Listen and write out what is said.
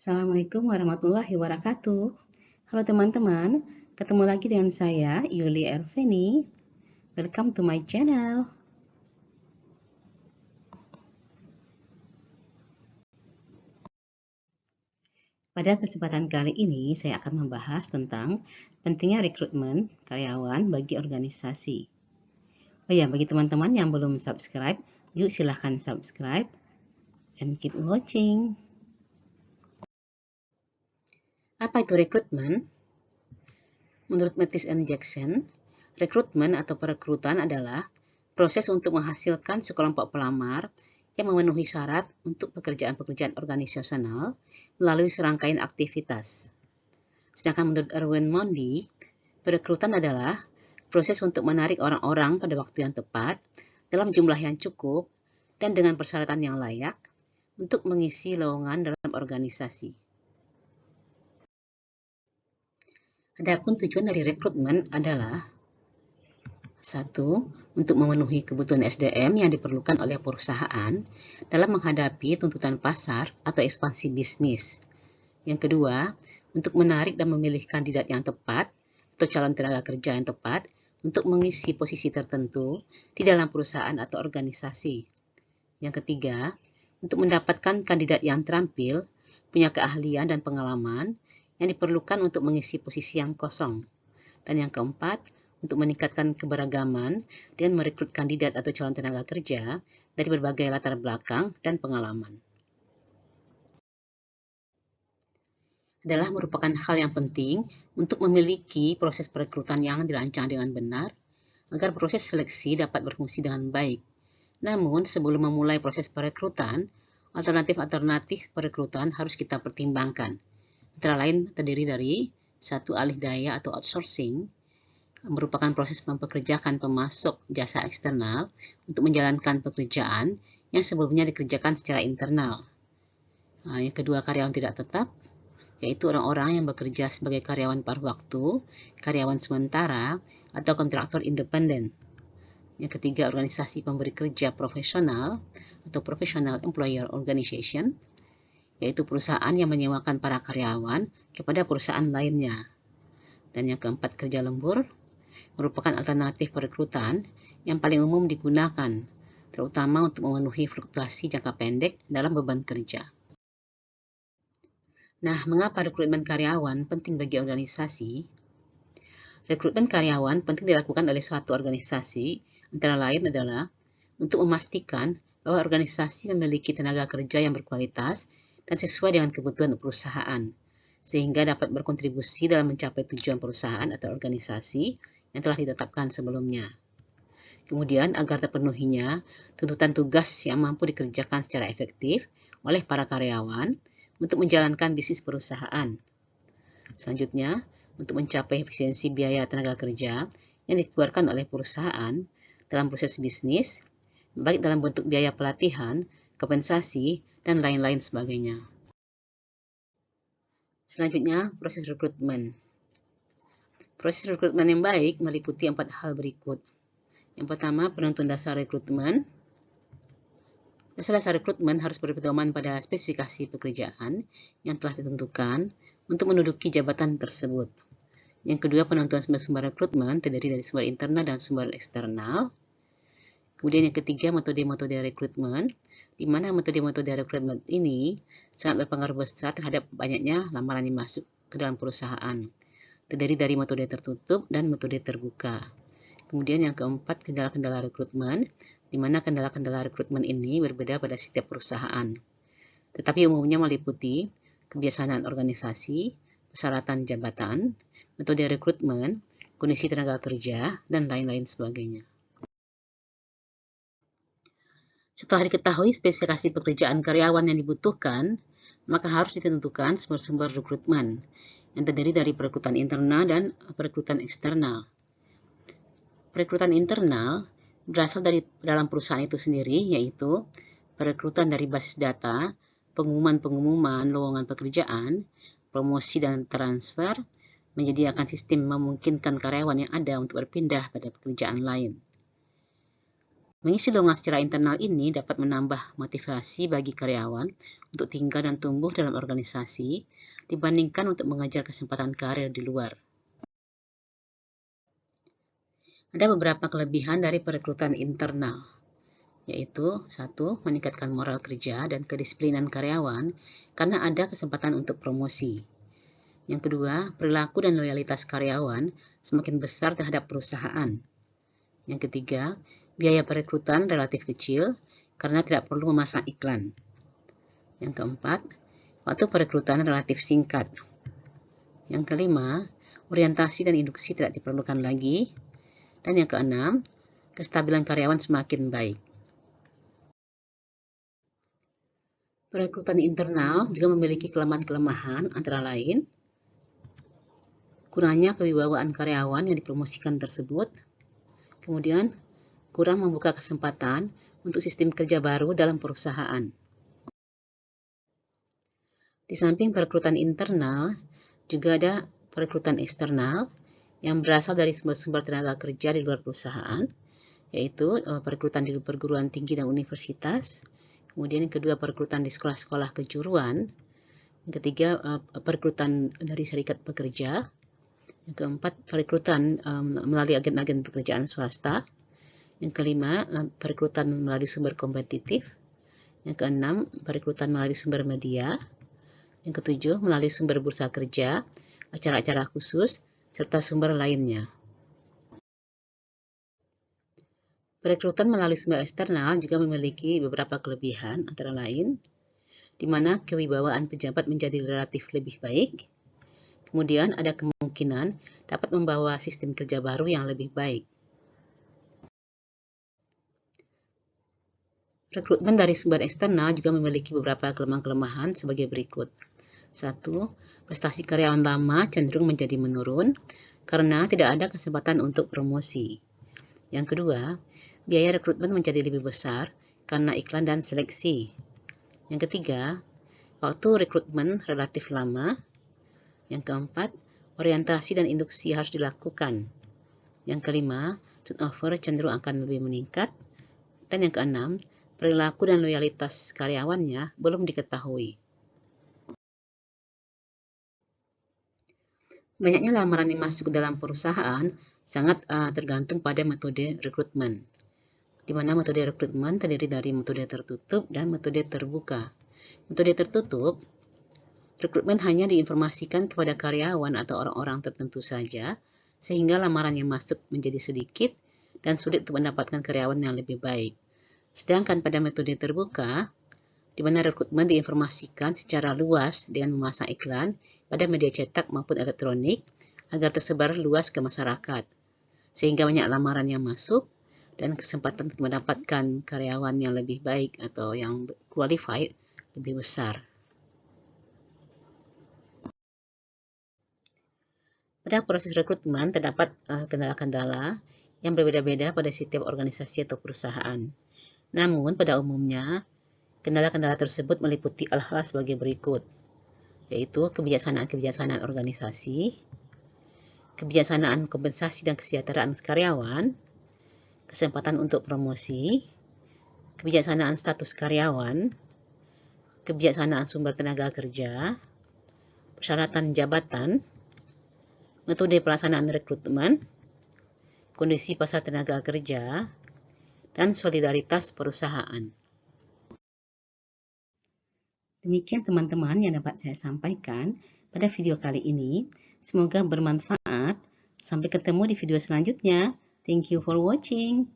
Assalamualaikum warahmatullahi wabarakatuh. Halo teman-teman, ketemu lagi dengan saya, Yuli Erveni. Welcome to my channel. Pada kesempatan kali ini, saya akan membahas tentang pentingnya rekrutmen karyawan bagi organisasi. Oh ya, bagi teman-teman yang belum subscribe, yuk silahkan subscribe and keep watching. Apa itu rekrutmen? Menurut Mattis and Jackson, rekrutmen atau perekrutan adalah proses untuk menghasilkan sekelompok pelamar yang memenuhi syarat untuk pekerjaan-pekerjaan organisasional melalui serangkaian aktivitas. Sedangkan menurut Erwin Mondi, perekrutan adalah proses untuk menarik orang-orang pada waktu yang tepat, dalam jumlah yang cukup, dan dengan persyaratan yang layak untuk mengisi lowongan dalam organisasi. Adapun tujuan dari rekrutmen adalah 1. Untuk memenuhi kebutuhan SDM yang diperlukan oleh perusahaan dalam menghadapi tuntutan pasar atau ekspansi bisnis. Yang kedua, untuk menarik dan memilih kandidat yang tepat atau calon tenaga kerja yang tepat untuk mengisi posisi tertentu di dalam perusahaan atau organisasi. Yang ketiga, untuk mendapatkan kandidat yang terampil, punya keahlian dan pengalaman yang diperlukan untuk mengisi posisi yang kosong. Dan yang keempat, untuk meningkatkan keberagaman dengan merekrut kandidat atau calon tenaga kerja dari berbagai latar belakang dan pengalaman. Adalah merupakan hal yang penting untuk memiliki proses perekrutan yang dirancang dengan benar agar proses seleksi dapat berfungsi dengan baik. Namun, sebelum memulai proses perekrutan, alternatif-alternatif perekrutan harus kita pertimbangkan. Antara lain terdiri dari 1. Alih daya atau outsourcing, merupakan proses mempekerjakan pemasok jasa eksternal untuk menjalankan pekerjaan yang sebelumnya dikerjakan secara internal. Yang kedua, karyawan tidak tetap, yaitu orang-orang yang bekerja sebagai karyawan paruh waktu, karyawan sementara, atau kontraktor independen. Yang ketiga, organisasi pemberi kerja profesional atau professional employer organization, yaitu perusahaan yang menyewakan para karyawan kepada perusahaan lainnya. Dan yang keempat, kerja lembur, merupakan alternatif perekrutan yang paling umum digunakan, terutama untuk memenuhi fluktuasi jangka pendek dalam beban kerja. Nah, mengapa rekrutmen karyawan penting bagi organisasi? Rekrutmen karyawan penting dilakukan oleh suatu organisasi, antara lain adalah untuk memastikan bahwa organisasi memiliki tenaga kerja yang berkualitas dan sesuai dengan kebutuhan perusahaan, sehingga dapat berkontribusi dalam mencapai tujuan perusahaan atau organisasi yang telah ditetapkan sebelumnya. Kemudian, agar terpenuhinya tuntutan tugas yang mampu dikerjakan secara efektif oleh para karyawan untuk menjalankan bisnis perusahaan. Selanjutnya, untuk mencapai efisiensi biaya tenaga kerja yang dikeluarkan oleh perusahaan dalam proses bisnis, baik dalam bentuk biaya pelatihan, kompensasi, dan lain-lain sebagainya. Selanjutnya, proses rekrutmen. Proses rekrutmen yang baik meliputi 4 hal berikut. Yang pertama, penentuan dasar rekrutmen. Dasar-dasar rekrutmen harus berpedoman pada spesifikasi pekerjaan yang telah ditentukan untuk menduduki jabatan tersebut. Yang kedua, penentuan sumber-sumber rekrutmen terdiri dari sumber internal dan sumber eksternal. Kemudian yang ketiga, metode-metode rekrutmen, di mana metode-metode rekrutmen ini sangat berpengaruh besar terhadap banyaknya lamaran yang masuk ke dalam perusahaan, terdiri dari metode tertutup dan metode terbuka. Kemudian yang keempat, kendala-kendala rekrutmen, di mana kendala-kendala rekrutmen ini berbeda pada setiap perusahaan, tetapi umumnya meliputi kebiasaan organisasi, persyaratan jabatan, metode rekrutmen, kondisi tenaga kerja, dan lain-lain sebagainya. Setelah diketahui spesifikasi pekerjaan karyawan yang dibutuhkan, maka harus ditentukan sumber-sumber rekrutmen yang terdiri dari perekrutan internal dan perekrutan eksternal. Perekrutan internal berasal dari dalam perusahaan itu sendiri, yaitu perekrutan dari basis data, pengumuman-pengumuman lowongan pekerjaan, promosi dan transfer, menyediakan sistem memungkinkan karyawan yang ada untuk berpindah pada pekerjaan lain. Mengisi lowongan secara internal ini dapat menambah motivasi bagi karyawan untuk tinggal dan tumbuh dalam organisasi dibandingkan untuk mengejar kesempatan karir di luar. Ada beberapa kelebihan dari perekrutan internal, yaitu 1. Meningkatkan moral kerja dan kedisiplinan karyawan karena ada kesempatan untuk promosi. Yang kedua, perilaku dan loyalitas karyawan semakin besar terhadap perusahaan. Yang ketiga, biaya perekrutan relatif kecil karena tidak perlu memasang iklan. Yang keempat, waktu perekrutan relatif singkat. Yang kelima, orientasi dan induksi tidak diperlukan lagi. Dan yang keenam, kestabilan karyawan semakin baik. Perekrutan internal juga memiliki kelemahan-kelemahan antara lain kurangnya kewibawaan karyawan yang dipromosikan tersebut, kemudian kurang membuka kesempatan untuk sistem kerja baru dalam perusahaan. Di samping perekrutan internal, juga ada perekrutan eksternal yang berasal dari sumber-sumber tenaga kerja di luar perusahaan, yaitu perekrutan di perguruan tinggi dan universitas, kemudian yang kedua perekrutan di sekolah-sekolah kejuruan, yang ketiga perekrutan dari serikat pekerja, yang keempat perekrutan melalui agen-agen pekerjaan swasta, yang kelima perekrutan melalui sumber kompetitif, yang keenam perekrutan melalui sumber media, yang ketujuh melalui sumber bursa kerja, acara-acara khusus, serta sumber lainnya. Perekrutan melalui sumber eksternal juga memiliki beberapa kelebihan, antara lain, di mana kewibawaan pejabat menjadi relatif lebih baik, kemudian ada kemungkinan dapat membawa sistem kerja baru yang lebih baik. Rekrutmen dari sumber eksternal juga memiliki beberapa kelemahan-kelemahan sebagai berikut. 1. Prestasi karyawan lama cenderung menjadi menurun karena tidak ada kesempatan untuk promosi. Yang kedua, biaya rekrutmen menjadi lebih besar karena iklan dan seleksi. Yang ketiga, waktu rekrutmen relatif lama. Yang keempat, orientasi dan induksi harus dilakukan. Yang kelima, turnover cenderung akan lebih meningkat. Dan yang keenam, perilaku dan loyalitas karyawannya belum diketahui. Banyaknya lamaran yang masuk ke dalam perusahaan sangat tergantung pada metode rekrutmen, di mana metode rekrutmen terdiri dari metode tertutup dan metode terbuka. Metode tertutup, rekrutmen hanya diinformasikan kepada karyawan atau orang-orang tertentu saja, sehingga lamaran yang masuk menjadi sedikit dan sulit untuk mendapatkan karyawan yang lebih baik. Sedangkan pada metode terbuka, di mana rekrutmen diinformasikan secara luas dengan memasang iklan pada media cetak maupun elektronik agar tersebar luas ke masyarakat, sehingga banyak lamaran yang masuk dan kesempatan untuk mendapatkan karyawan yang lebih baik atau yang qualified lebih besar. Pada proses rekrutmen terdapat kendala-kendala yang berbeda-beda pada setiap organisasi atau perusahaan. Namun pada umumnya, kendala-kendala tersebut meliputi hal-hal sebagai berikut, yaitu kebijaksanaan-kebijaksanaan organisasi, kebijaksanaan kompensasi dan kesejahteraan karyawan, kesempatan untuk promosi, kebijaksanaan status karyawan, kebijaksanaan sumber tenaga kerja, persyaratan jabatan, metode pelaksanaan rekrutmen, kondisi pasar tenaga kerja, dan solidaritas perusahaan. Demikian teman-teman yang dapat saya sampaikan pada video kali ini. Semoga bermanfaat. Sampai ketemu di video selanjutnya. Thank you for watching.